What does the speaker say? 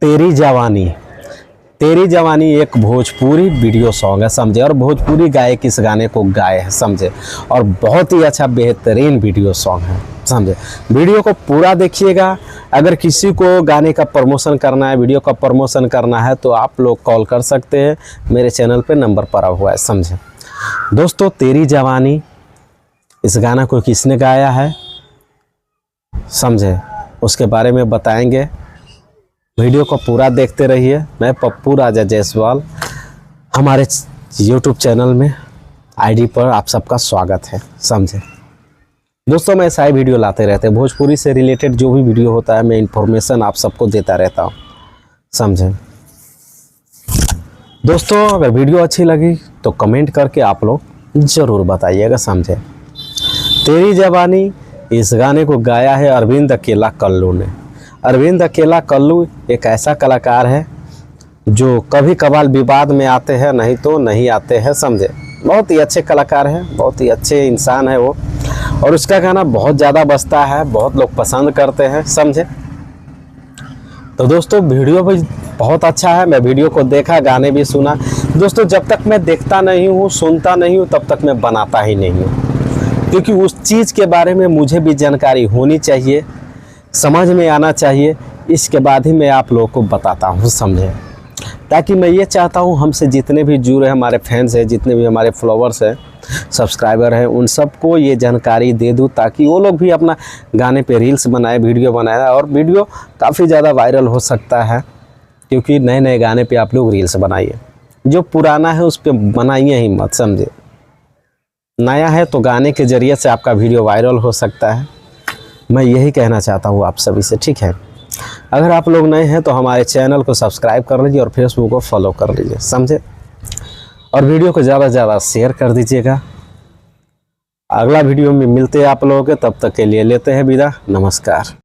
तेरी जवानी। तेरी जवानी एक भोजपुरी वीडियो सॉन्ग है समझे, और भोजपुरी गायक इस गाने को गाए हैं समझे, और बहुत ही अच्छा बेहतरीन वीडियो सॉन्ग है समझे। वीडियो को पूरा देखिएगा। अगर किसी को गाने का प्रमोशन करना है, वीडियो का प्रमोशन करना है, तो आप लोग कॉल कर सकते हैं, मेरे चैनल पे नंबर पड़ा हुआ है समझे। दोस्तों, तेरी जवानी इस गाना को किसने गाया है समझे, उसके बारे में बताएंगे। वीडियो को पूरा देखते रहिए। मैं पप्पू राजा जायसवाल, हमारे YouTube चैनल में आईडी पर आप सबका स्वागत है समझे। दोस्तों, मैं ऐसा ही वीडियो लाते रहते हैं, भोजपुरी से रिलेटेड जो भी वीडियो होता है मैं इन्फॉर्मेशन आप सबको देता रहता हूँ समझे। दोस्तों, अगर वीडियो अच्छी लगी तो कमेंट करके आप लोग ज़रूर बताइएगा समझे। तेरी जवानी इस गाने को गाया है अरविंद अकेला कल्लू ने। अरविंद अकेला कल्लू एक ऐसा कलाकार है जो कभी कभार विवाद में आते हैं, नहीं तो नहीं आते हैं समझे। बहुत ही अच्छे कलाकार हैं, बहुत ही अच्छे इंसान है वो, और उसका गाना बहुत ज़्यादा बजता है, बहुत लोग पसंद करते हैं समझे। तो दोस्तों, वीडियो भी बहुत अच्छा है। मैं वीडियो को देखा, गाने भी सुना। दोस्तों, जब तक मैं देखता नहीं हूँ, सुनता नहीं हूँ, तब तक मैं बनाता ही नहीं हूँ, क्योंकि उस चीज़ के बारे में मुझे भी जानकारी होनी चाहिए, समझ में आना चाहिए। इसके बाद ही मैं आप लोगों को बताता हूँ समझे, ताकि मैं ये चाहता हूँ हमसे जितने भी जुड़े हमारे फैंस हैं, जितने भी हमारे फॉलोअर्स हैं, सब्सक्राइबर हैं, उन सबको ये जानकारी दे दूँ, ताकि वो लोग भी अपना गाने पे रील्स बनाए, वीडियो बनाए, और वीडियो काफ़ी ज़्यादा वायरल हो सकता है। क्योंकि नए नए गाने पे आप लोग रील्स बनाइए, जो पुराना है उस पर बनाइए ही मत समझे। नया है तो गाने के ज़रिए से आपका वीडियो वायरल हो सकता है। मैं यही कहना चाहता हूँ आप सभी से, ठीक है। अगर आप लोग नए हैं तो हमारे चैनल को सब्सक्राइब कर लीजिए और फेसबुक को फॉलो कर लीजिए समझे, और वीडियो को ज़्यादा से ज़्यादा शेयर कर दीजिएगा। अगला वीडियो में मिलते हैं आप लोगों के, तब तक के लिए लेते हैं विदा। नमस्कार।